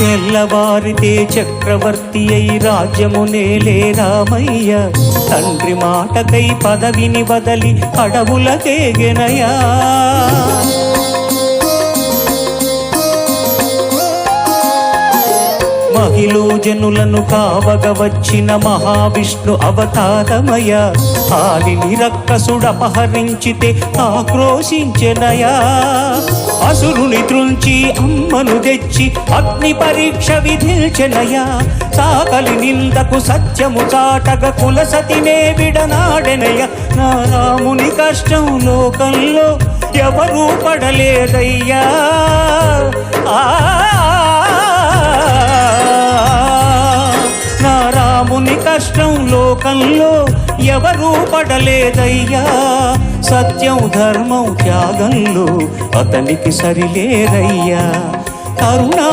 తెల్లవారితే చక్రవర్తి అయి రాజ్యమునేలే రామయ్య. తండ్రి మాటకై పదవిని వదలి అడవులకేగెనయా. మహిళ జనులను కావగ వచ్చిన మహావిష్ణు అవతారమయ. ఆలిని రక్కసుడపహరించితే ఆక్రోశించెనయా. అసురుని త్రుంచి అమ్మను తెచ్చి అగ్ని పరీక్ష విధించెనయా. సాకలి నిందకు సత్యము చాటగ కులసతినే విడనాడెనయ. నా రాముని కష్టం లోకంలో ఎవరూ పడలేదయ్యా. నా రాముని కష్టం లోకంలో ఎవరూ పడలేదయ్యా. సత్యం ధర్మం త్యాగంలో అతనికి సరిలేరయ్యా. కరుణా